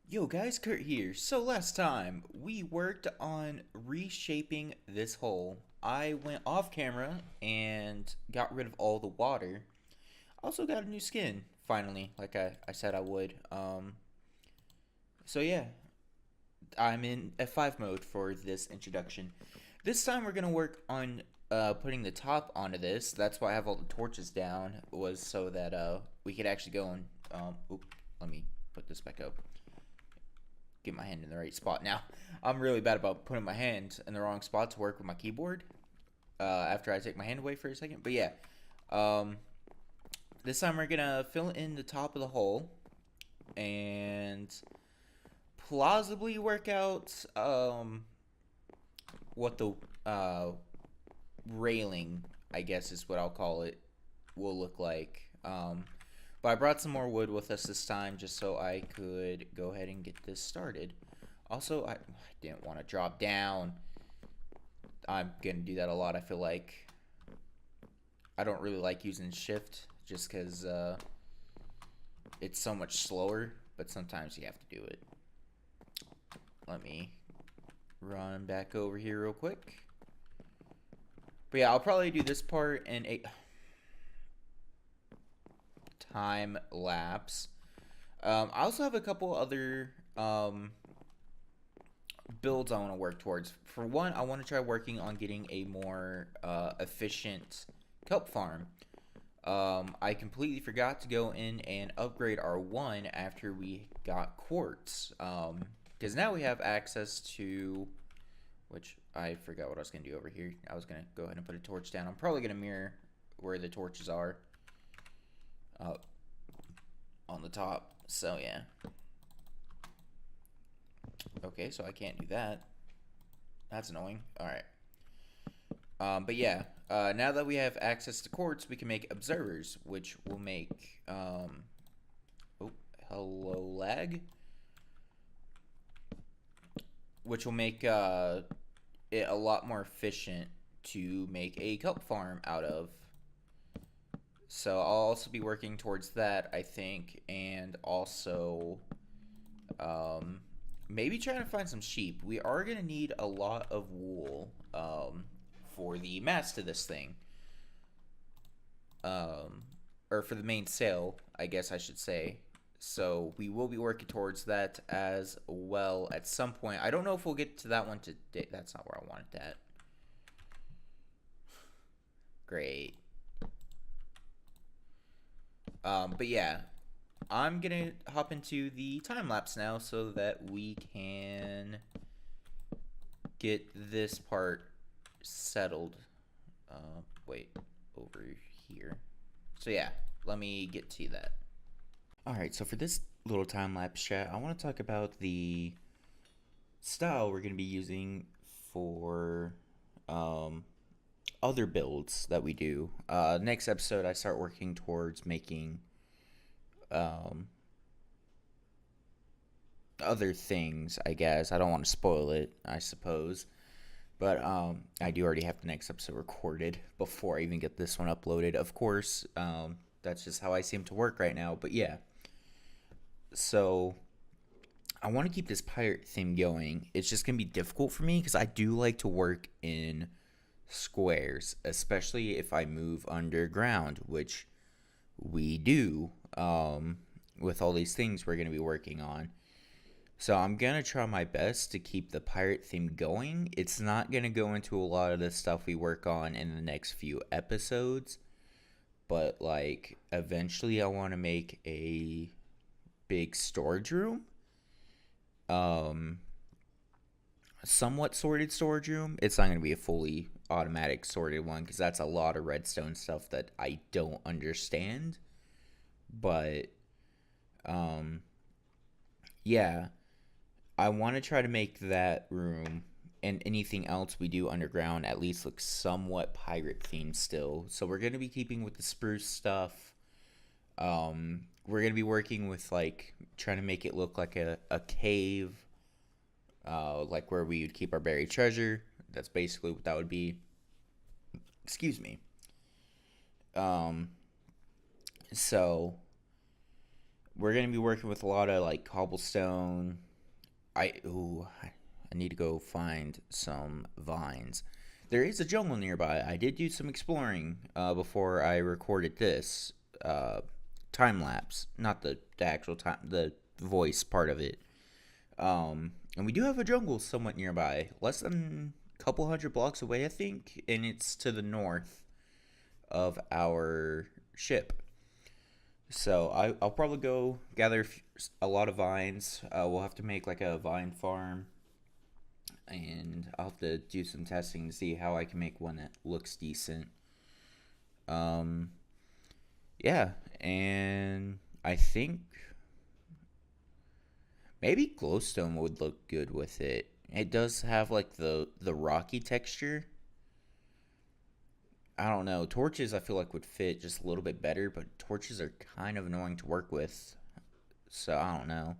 Yo guys, Kurt here. So last time we worked on reshaping this hole. I went off camera and got rid of all the water. Also got a new skin, finally, like I said I would. So yeah, I'm in F5 mode for this introduction. This time we're gonna work on putting the top onto this. That's why I have all the torches down, was so that we could actually go and let me put this back up. Get my hand in the right spot. Now, I'm really bad about putting my hand in the wrong spot to work with my keyboard after I take my hand away for a second. But yeah, um, this time we're gonna fill in the top of the hole and plausibly work out what the railing, I guess is what I'll call it, will look like. But I brought some more wood with us this time just so I could go ahead and get this started. Also, I didn't want to drop down. I'm going to do that a lot, I feel like. I don't really like using shift just because it's so much slower, but sometimes you have to do it. Let me run back over here real quick. But yeah, I'll probably do this part in a time lapse. I also have a couple other builds I want to work towards. For one, I want to try working on getting a more efficient kelp farm. I completely forgot to go in and upgrade our one after we got quartz. Because now we have access to, which I forgot what I was going to do over here. I was going to go ahead and put a torch down. I'm probably going to mirror where the torches are on the top. So yeah. Okay, so I can't do that. That's annoying. Alright. But yeah, now that we have access to quartz, we can make observers, which will make, oh, hello lag, which will make it a lot more efficient to make a kelp farm out of. So I'll also be working towards that, I think, and also maybe trying to find some sheep. We are going to need a lot of wool for the mast of this thing. Or for the main sail, I guess I should say. So we will be working towards that as well at some point. I don't know if we'll get to that one today. That's not where I wanted that. Great. But yeah, I'm gonna hop into the time lapse now so that we can get this part settled. Wait, over here. So yeah, let me get to that. Alright, so for this little time lapse chat, I want to talk about the style we're going to be using for other builds that we do. Next episode, I start working towards making other things, I guess. I don't want to spoil it, I suppose. But I do already have the next episode recorded before I even get this one uploaded. Of course, that's just how I seem to work right now. But yeah. So I want to keep this pirate theme going. It's just going to be difficult for me because I do like to work in squares, especially if I move underground, which we do with all these things we're going to be working on. So I'm going to try my best to keep the pirate theme going. It's not going to go into a lot of the stuff we work on in the next few episodes, but like eventually I want to make a big storage room. Somewhat sorted storage room. It's not going to be a fully automatic sorted one because that's a lot of redstone stuff that I don't understand. But yeah, I want to try to make that room and anything else we do underground at least look somewhat pirate themed still. So we're going to be keeping with the spruce stuff. We're going to be working with like trying to make it look like a cave, like where we would keep our buried treasure. That's basically what that would be. Excuse me. So we're gonna be working with a lot of like cobblestone. I need to go find some vines. There is a jungle nearby. I did do some exploring before I recorded this time lapse, not the actual time, the voice part of it. And we do have a jungle somewhat nearby, less than a couple hundred blocks away, I think, and it's to the north of our ship. So I'll probably go gather a lot of vines. We'll have to make like a vine farm, and I'll have to do some testing to see how I can make one that looks decent. Um, yeah, and I think maybe glowstone would look good with it. It does have like the rocky texture. I don't know. Torches I feel like would fit just a little bit better, but torches are kind of annoying to work with. So I don't know.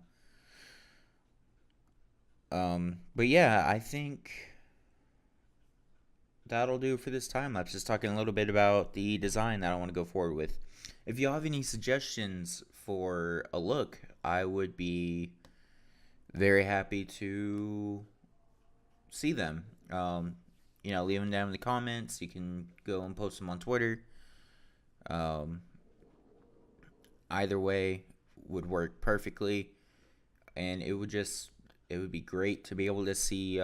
But yeah, I think that'll do for this time lapse. Just talking a little bit about the design that I want to go forward with. If you have any suggestions for a look, I would be very happy to see them. Leave them down in the comments. You can go and post them on Twitter. Um, Either way would work perfectly, and it would be great to be able to see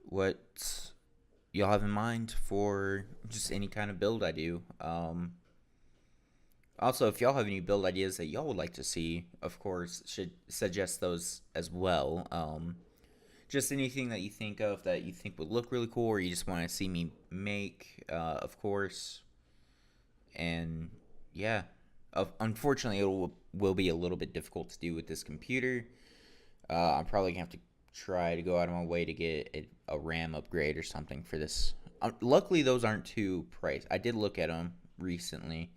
what y'all have in mind for just any kind of build I do. Also, if y'all have any build ideas that y'all would like to see, of course, should suggest those as well. Just anything that you think of that you think would look really cool, or you just want to see me make, of course. And yeah, unfortunately, will be a little bit difficult to do with this computer. I'm probably gonna have to try to go out of my way to get a RAM upgrade or something for this. Luckily, those aren't too priced. I did look at them recently,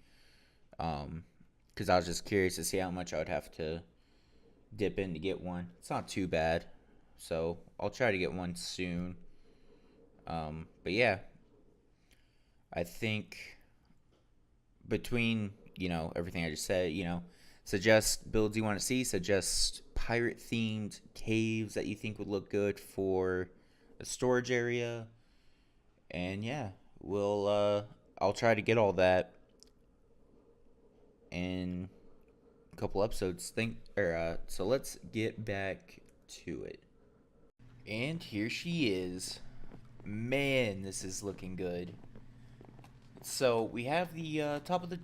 because I was just curious to see how much I would have to dip in to get one. It's not too bad, so I'll try to get one soon. But yeah, I think between everything I just said, suggest builds you want to see, suggest pirate themed caves that you think would look good for a storage area, and yeah, I'll try to get all that in a couple episodes. So let's get back to it. And here she is. Man, this is looking good. So we have the top of the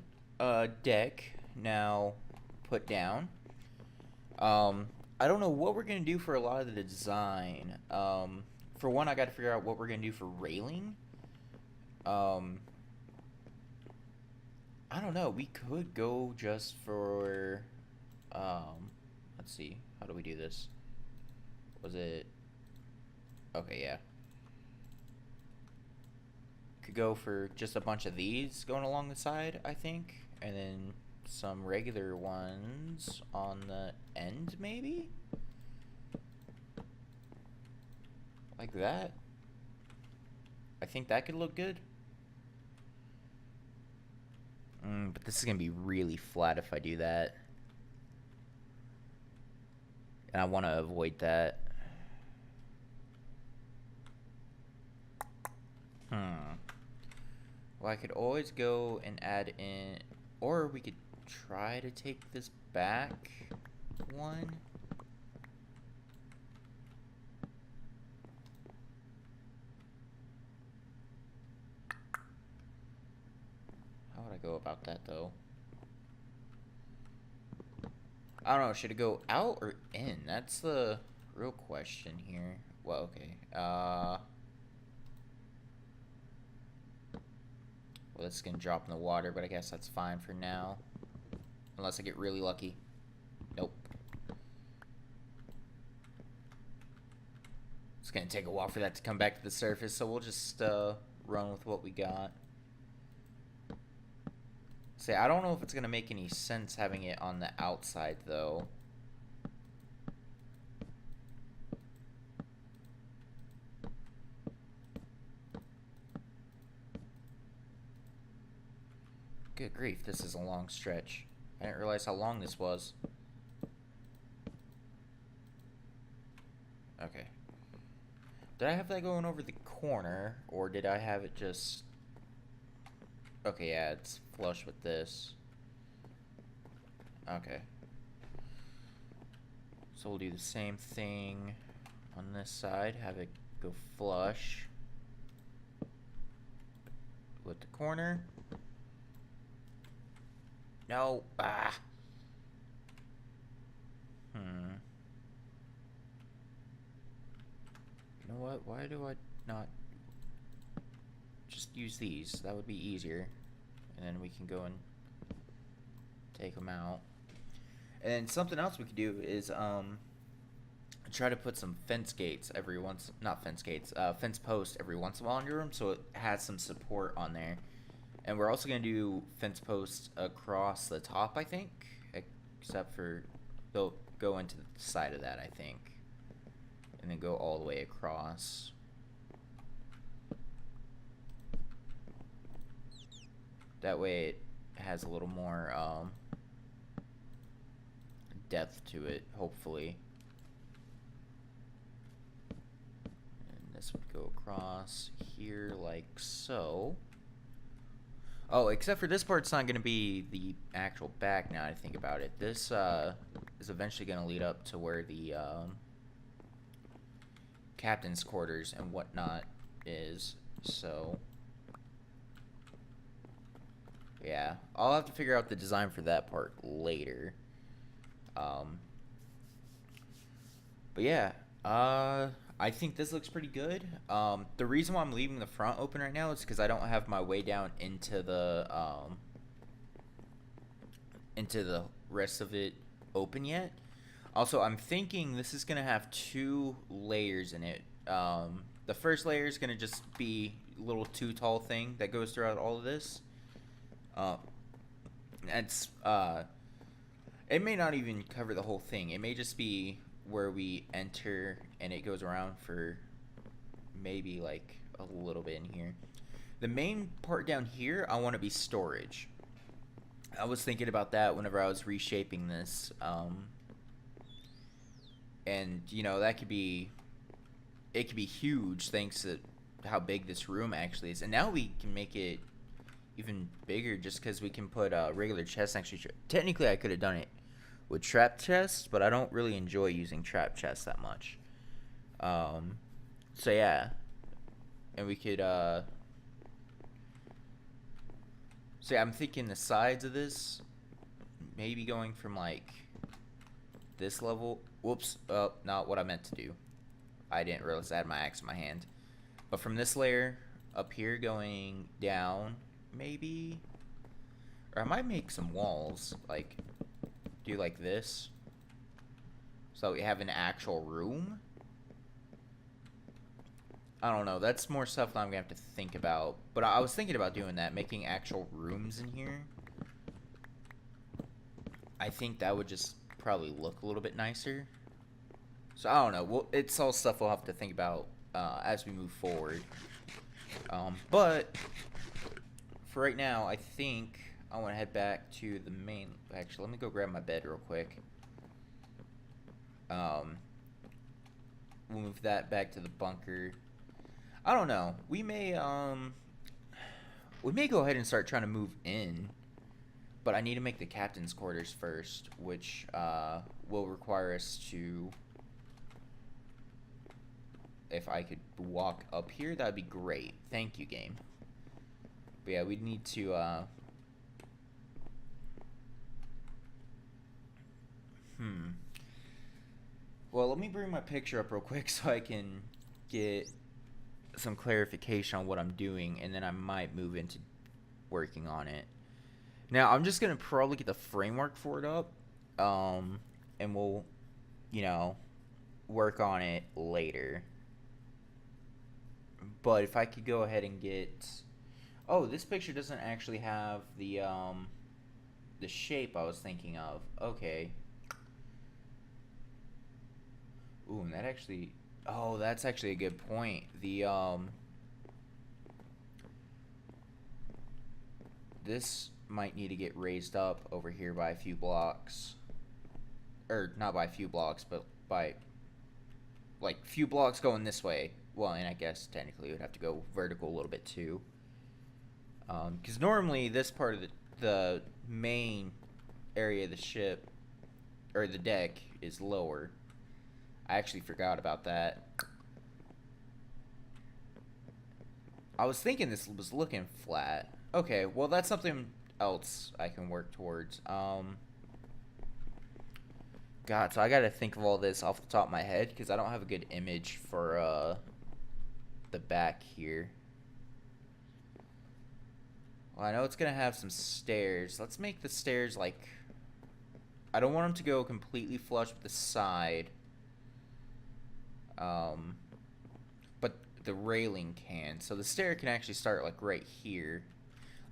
deck now put down. I don't know what we're gonna do for a lot of the design. For one, I got to figure out what we're gonna do for railing. I don't know. We could go just for. Let's see. How do we do this? Was it? Okay, yeah. Could go for just a bunch of these going along the side, I think, and then some regular ones on the end, maybe? Like that. I think that could look good. But this is going to be really flat if I do that. And I want to avoid that. Well, I could always go and add in, or we could try to take this back one. How would I go about that, though? I don't know, should it go out or in? That's the real question here. Well, okay. Well, this is gonna drop in the water, but I guess that's fine for now. Unless I get really lucky. Nope. It's gonna take a while for that to come back to the surface, so we'll just run with what we got. See, I don't know if it's gonna make any sense having it on the outside, though. Good grief, this is a long stretch. I didn't realize how long this was. Okay. Did I have that going over the corner, or did I have it just... Okay, yeah, it's flush with this. Okay. So we'll do the same thing on this side. Have it go flush with the corner. No. Ah. You know what? Why do I not just use these? That would be easier. And then we can go and take them out. And then something else we could do is try to put some fence gates every once, not fence gates, fence posts every once in a while in your room, so it has some support on there. And we're also gonna do fence posts across the top, I think, except for they'll go into the side of that, I think, and then go all the way across. That way it has a little more depth to it, hopefully. And this would go across here like so. Oh, except for this part's not going to be the actual back now I think about it. This is eventually going to lead up to where the captain's quarters and whatnot is, so... Yeah, I'll have to figure out the design for that part later. But yeah, I think this looks pretty good. The reason why I'm leaving the front open right now is because I don't have my way down into the rest of it open yet. Also, I'm thinking this is gonna have 2 layers in it. The first layer is gonna just be a little too tall thing that goes throughout all of this. It's it may not even cover the whole thing. It may just be where we enter and it goes around for maybe like a little bit in here. The main part down here I want to be storage. I was thinking about that whenever I was reshaping this, and you know, that could be, it could be huge thanks to how big this room actually is. And now we can make it even bigger just because we can put regular chests next to each other. Technically I could have done it with trap chests, but I don't really enjoy using trap chests that much. So yeah, and we could so yeah, I'm thinking the sides of this maybe going from like this level. Whoops, not what I meant to do. I didn't realize I had my axe in my hand. But from this layer up here going down, maybe, or I might make some walls, like do like this, so we have an actual room. I don't know, that's more stuff that I'm gonna have to think about, but I was thinking about doing that, making actual rooms in here. I think that would just probably look a little bit nicer. So I don't know, well, it's all stuff we'll have to think about as we move forward. But for right now, I think I want to head back to the main. Actually, let me go grab my bed real quick. We'll move that back to the bunker. I don't know. We may go ahead and start trying to move in, but I need to make the captain's quarters first, which will require us to. If I could walk up here, that'd be great. Thank you, game. But yeah, we'd need to well, let me bring my picture up real quick so I can get some clarification on what I'm doing, and then I might move into working on it. Now, I'm just gonna probably get the framework for it up, and we'll, you know, work on it later. But if I could go ahead and get... Oh, this picture doesn't actually have the shape I was thinking of. Okay. Ooh, and that actually... Oh, that's actually a good point. The, this might need to get raised up over here by a few blocks. Or not by a few blocks, but by like few blocks going this way. Well, and I guess technically it would have to go vertical a little bit too. Because normally this part of the main area of the ship or the deck is lower. I actually forgot about that. I was thinking this was looking flat. Okay, well that's something else I can work towards. God, so I gotta think of all this off the top of my head because I don't have a good image for the back here. Well, I know it's gonna have some stairs. Let's make the stairs like... I don't want them to go completely flush with the side. But the railing can. So the stair can actually start like right here.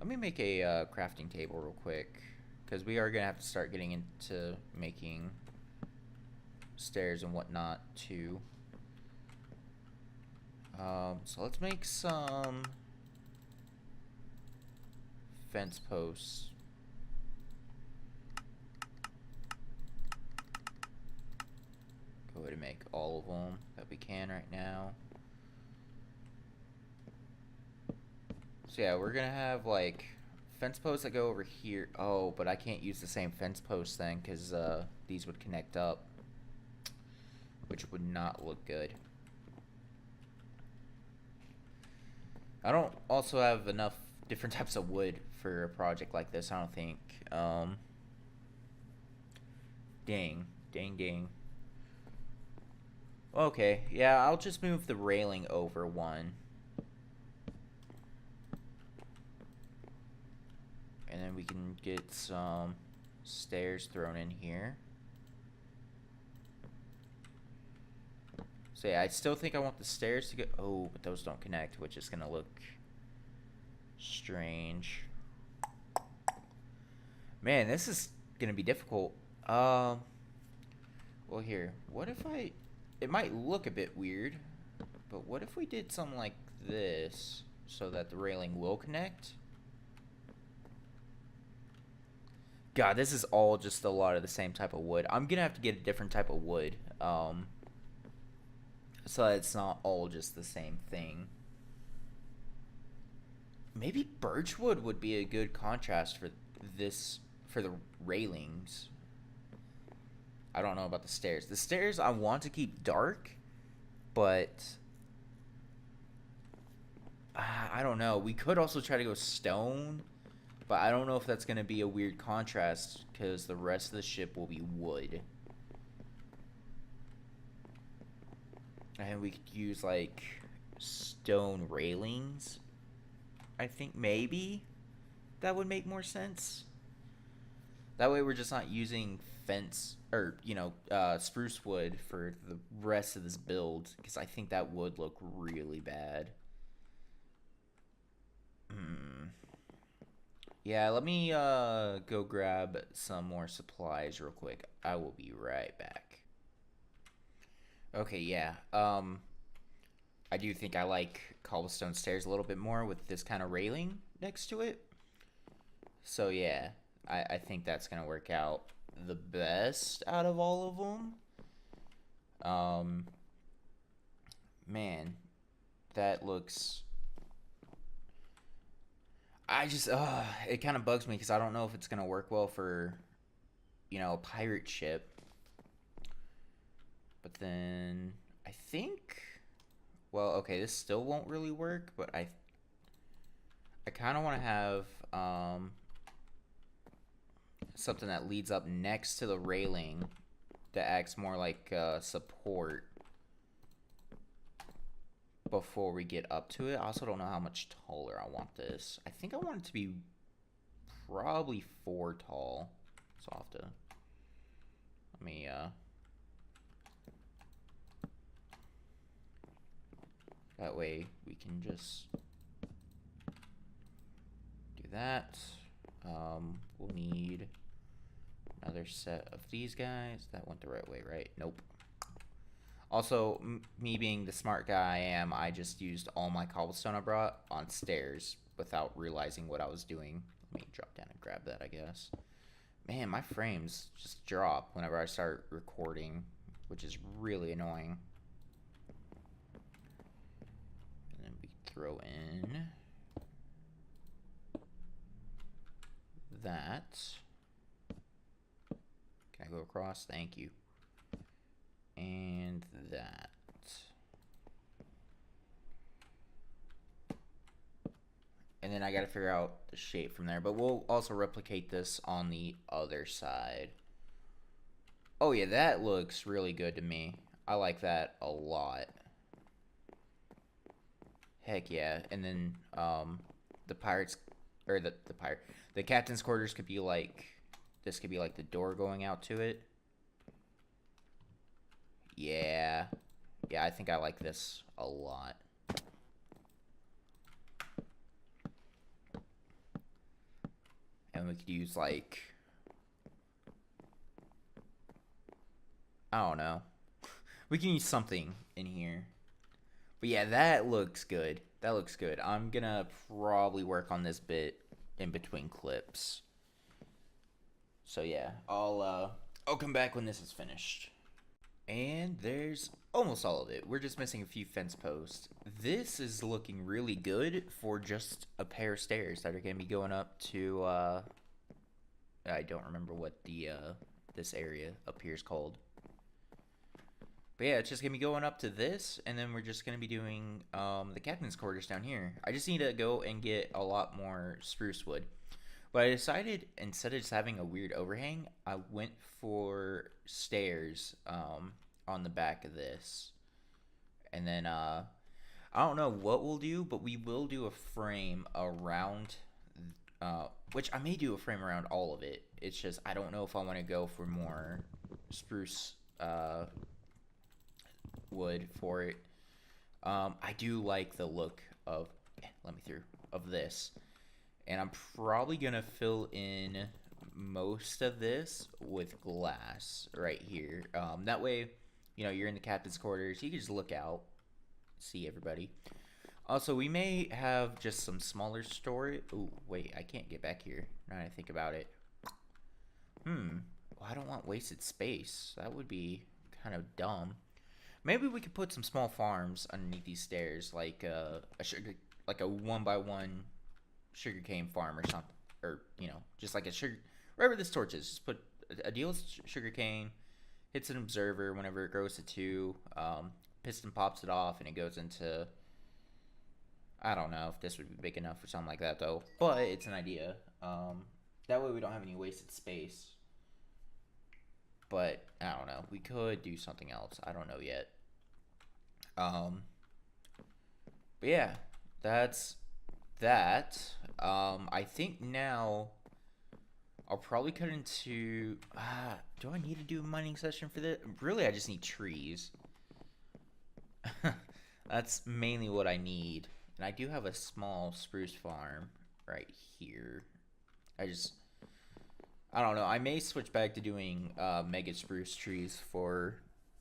Let me make a crafting table real quick. Because we are gonna have to start getting into making stairs and whatnot too. So let's make some fence posts. Go ahead and make all of them that we can right now. So yeah, we're gonna have like fence posts that go over here. Oh, but I can't use the same fence posts then because these would connect up, which would not look good. I don't also have enough different types of wood for a project like this, I don't think. Dang. Okay, yeah, I'll just move the railing over one. And then we can get some stairs thrown in here. So yeah, I still think I want the stairs to go... Oh, but those don't connect, which is gonna look strange. Man, this is gonna be difficult. Well, here, what if I... It might look a bit weird, but what if we did something like this so that the railing will connect? God, this is all just a lot of the same type of wood. I'm gonna have to get a different type of wood, so that it's not all just the same thing. Maybe birchwood would be a good contrast for this, for the railings. I don't know about the stairs. The stairs I want to keep dark, but I don't know. We could also try to go stone, but I don't know if that's going to be a weird contrast because the rest of the ship will be wood. And we could use like stone railings. I think maybe that would make more sense. That way we're just not using fence or, you know, spruce wood for the rest of this build because I think that would look really bad. Yeah, let me go grab some more supplies real quick. I will be right back. Okay, yeah. I do think I like cobblestone stairs a little bit more with this kind of railing next to it. So yeah, I think that's gonna work out the best out of all of them. Man, that looks... I just, it kind of bugs me because I don't know if it's gonna work well for, you know, a pirate ship. But then I think, well, okay, this still won't really work, but I kind of want to have something that leads up next to the railing that acts more like support before we get up to it. I also don't know how much taller I want this. I think I want it to be probably 4 tall. So I'll have to, let me that way we can just do that. We'll need another set of these guys. That went the right way, right? Nope. Also, me being the smart guy I am, I just used all my cobblestone I brought on stairs without realizing what I was doing. Let me drop down and grab that, I guess. Man, my frames just drop whenever I start recording, which is really annoying. And then we throw in that. Can I go across? Thank you. And that. And then I gotta figure out the shape from there. But we'll also replicate this on the other side. Oh yeah, that looks really good to me. I like that a lot. Heck yeah. And then the pirates, or the captain's quarters could be like, this could be like the door going out to it. Yeah. Yeah, I think I like this a lot. And we could use, like, I don't know. We can use something in here. But yeah, that looks good. That looks good. I'm gonna probably work on this bit in between clips. So yeah, I'll come back when this is finished. And there's almost all of it. We're just missing a few fence posts. This is looking really good for just a pair of stairs that are going to be going up to, I don't remember what the, this area up here is called. But yeah, it's just going to be going up to this, and then we're just going to be doing, the captain's quarters down here. I just need to go and get a lot more spruce wood. But I decided, instead of just having a weird overhang, I went for stairs on the back of this. And then, I don't know what we'll do, but we will do a frame around, which I may do a frame around all of it. It's just, I don't know if I want to go for more spruce wood for it. I do like the look of, of this. And I'm probably going to fill in most of this with glass right here. That way, you know, you're in the captain's quarters. You can just look out, see everybody. Also, we may have just some smaller storage. Oh, wait, I can't get back here now that I think about it. Well, I don't want wasted space. That would be kind of dumb. Maybe we could put some small farms underneath these stairs, like a 1x1 sugarcane farm or something, or you know, just like a sugar, wherever this torch is, just put a deal with sugarcane, hits an observer whenever it grows to 2, piston pops it off and it goes into, I don't know if this would be big enough for something like that though, but it's an idea. That way we don't have any wasted space. But I don't know, we could do something else, I don't know yet. But yeah, that's that. I think now I'll probably cut into, do I need to do a mining session for this? Really, I just need trees. That's mainly what I need. And I do have a small spruce farm right here. I don't know. I may switch back to doing mega spruce trees for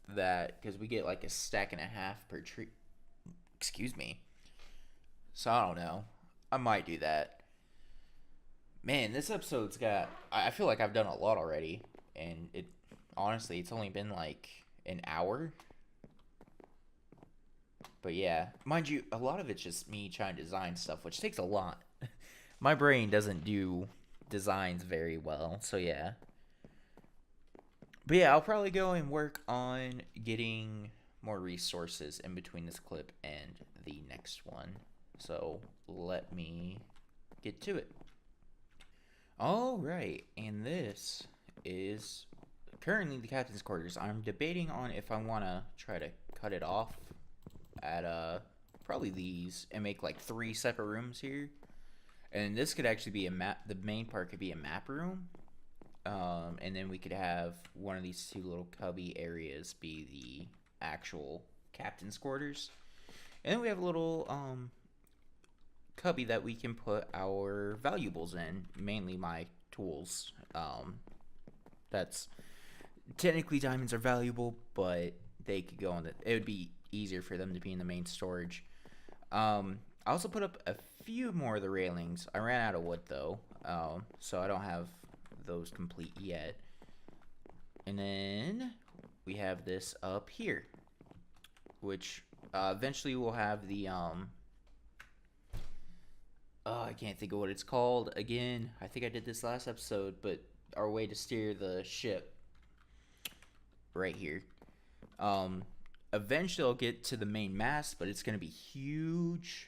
that, because we get like a stack and a half per tree. Excuse me. So I don't know. I might do that. Man, this episode's got, I feel like I've done a lot already, and it honestly, it's only been like an hour. But yeah, mind you, a lot of it's just me trying to design stuff, which takes a lot. My brain doesn't do designs very well, so yeah. But yeah, I'll probably go and work on getting more resources in between this clip and the next one. So let me get to it. Alright, and this is currently the captain's quarters. I'm debating on if I want to try to cut it off at probably these and make like 3 separate rooms here. And this could actually be a map. The main part could be a map room. And then we could have one of these 2 little cubby areas be the actual captain's quarters. And then we have a little cubby that we can put our valuables in, mainly my tools. That's technically diamonds are valuable, but they could go in it would be easier for them to be in the main storage. I also put up a few more of the railings. I ran out of wood though. So I don't have those complete yet. And then we have this up here, which eventually we'll have the I can't think of what it's called again. I think I did this last episode, but our way to steer the ship right here. Um, Eventually I'll get to the main mast, but it's gonna be huge.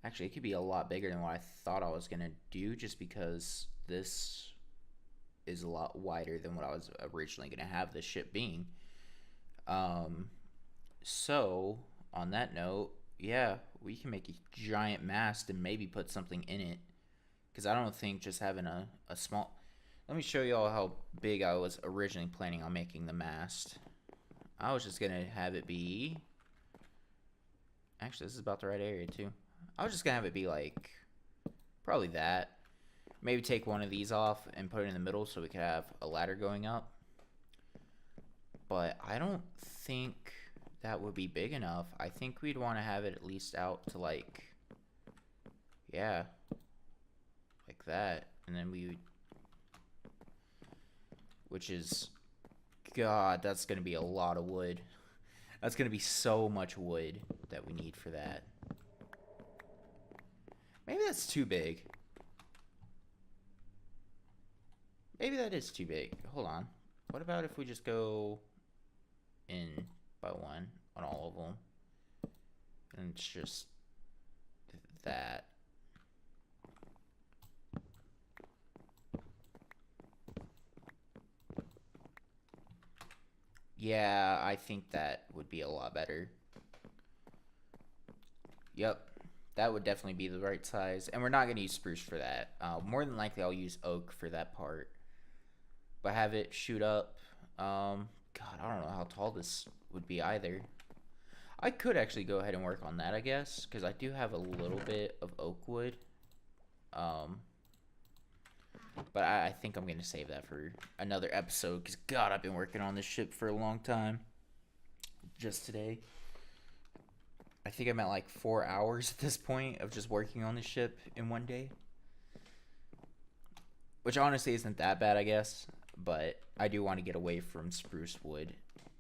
Actually, it could be a lot bigger than what I thought I was gonna do, just because this is a lot wider than what I was originally gonna have the ship being. Um, so on that note, yeah, we can make a giant mast and maybe put something in it. Because I don't think just having a small... Let me show you all how big I was originally planning on making the mast. I was just going to have it be... Actually, this is about the right area, too. I was just going to have it be, like, probably that. Maybe take one of these off and put it in the middle so we could have a ladder going up. But I don't think that would be big enough. I think we'd want to have it at least out to, like... Yeah. Like that. And then we would... Which is... God, that's going to be a lot of wood. That's going to be so much wood that we need for that. Maybe that's too big. Maybe that is too big. Hold on. What about if we just go in by one on all of them? And it's just that. Yeah, I think that would be a lot better. Yep, that would definitely be the right size. And we're not going to use spruce for that. More than likely, I'll use oak for that part. But have it shoot up. God, I don't know how tall this would be either. I could actually go ahead and work on that, I guess. Because I do have a little bit of oak wood. But I think I'm going to save that for another episode. Because, God, I've been working on this ship for a long time. Just today. I think I'm at like 4 hours at this point of just working on the ship in one day. Which honestly isn't that bad, I guess. But I do want to get away from spruce wood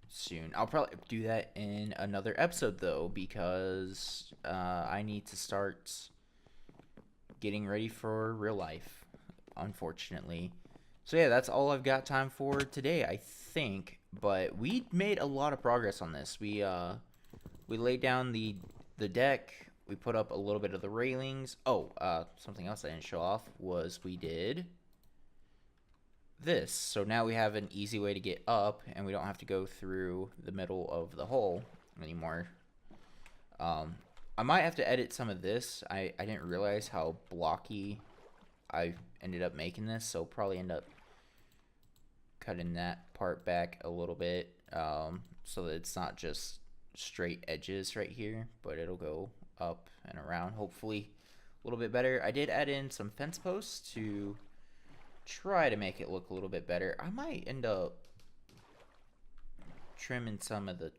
soon. I'll probably do that in another episode, though. Because I need to start getting ready for real life, unfortunately. So yeah, that's all I've got time for today, I think. But we made a lot of progress on this. We laid down the deck. We put up a little bit of the railings. Oh, something else I didn't show off was we did this. So now we have an easy way to get up, and we don't have to go through the middle of the hole anymore. I might have to edit some of this. I didn't realize how blocky I ended up making this, so probably end up cutting that part back a little bit, so that it's not just straight edges right here, but it'll go up and around, hopefully a little bit better. I did add in some fence posts to try to make it look a little bit better. I might end up trimming some of the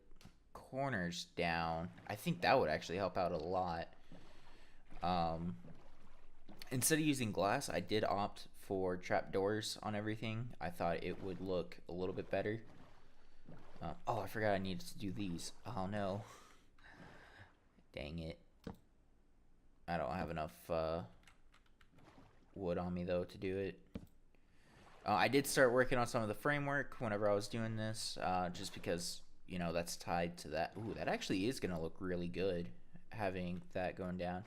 corners down. I think that would actually help out a lot. Instead of using glass, I did opt for trapdoors on everything. I thought it would look a little bit better. Oh, I forgot I needed to do these. Oh no. Dang it. I don't have enough wood on me though to do it. I did start working on some of the framework whenever I was doing this, just because, you know, that's tied to that. Ooh, that actually is going to look really good, having that going down.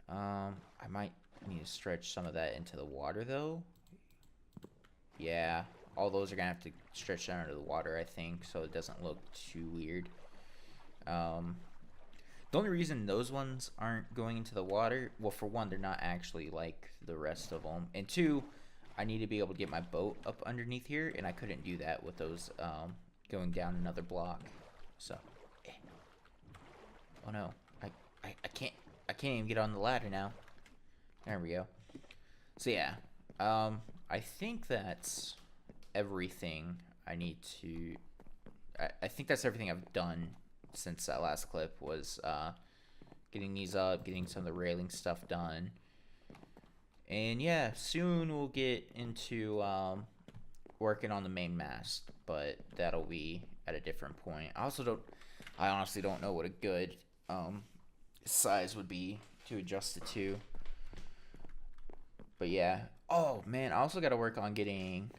I might need to stretch some of that into the water, though. Yeah, all those are going to have to stretch down into the water, I think, so it doesn't look too weird. The only reason those ones aren't going into the water, well, for one, they're not actually like the rest of them. And two, I need to be able to get my boat up underneath here, and I couldn't do that with those going down another block. So, oh no, I can't even get on the ladder now. There we go. So yeah, I think that's everything I need to. I think that's everything I've done since that last clip was getting these up, getting some of the railing stuff done. And yeah, soon we'll get into working on the main mast, but that'll be at a different point. I honestly don't know what a good um, size would be to adjust it to. But yeah. Oh man, I also got to work on getting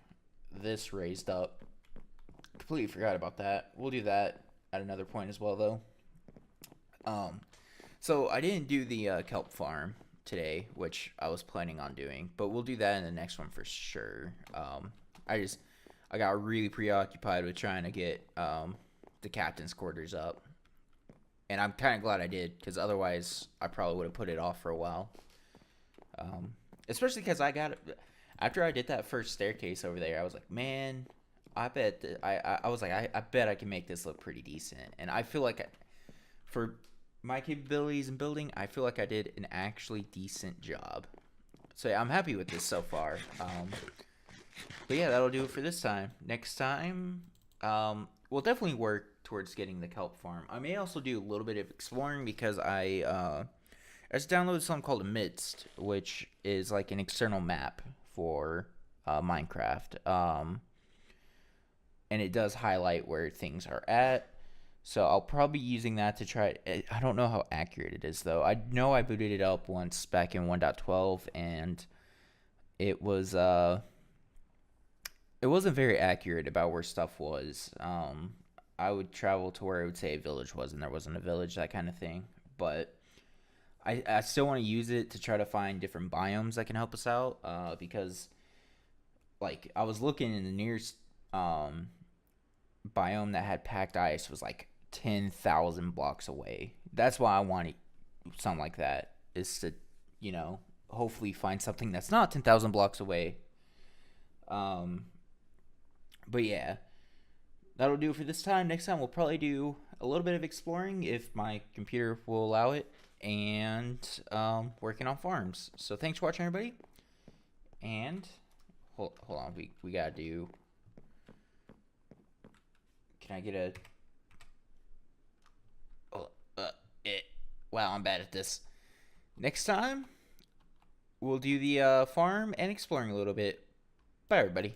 this raised up. Completely forgot about that. We'll do that at another point as well, though. Um, so I didn't do the kelp farm today, which I was planning on doing, but we'll do that in the next one for sure. I got really preoccupied with trying to get the captain's quarters up, and I'm kind of glad I did because otherwise I probably would have put it off for a while. Especially because after I did that first staircase over there, I was like, man, I bet I was like, I bet I can make this look pretty decent, and I feel like for my capabilities in building, I feel like I did an actually decent job. So yeah, I'm happy with this so far. But yeah, that'll do it for this time. Next time, we'll definitely work towards getting the kelp farm. I may also do a little bit of exploring because I just downloaded something called a Midst, which is like an external map for Minecraft. And it does highlight where things are at. So I'll probably be using that to try. I don't know how accurate it is though. I know I booted it up once back in 1.12, and it was it wasn't very accurate about where stuff was. I would travel to where it would say a village was, and there wasn't a village, that kind of thing. But I still want to use it to try to find different biomes that can help us out. Because like I was looking in the nearest biome that had packed ice was like 10,000 blocks away. That's why I want something like that, is to, hopefully find something that's not 10,000 blocks away. But yeah, that'll do it for this time. Next time we'll probably do a little bit of exploring if my computer will allow it, and working on farms. So thanks for watching, everybody. And hold on, we gotta do. Can I get a? Oh, wow, I'm bad at this. Next time, we'll do the farm and exploring a little bit. Bye, everybody.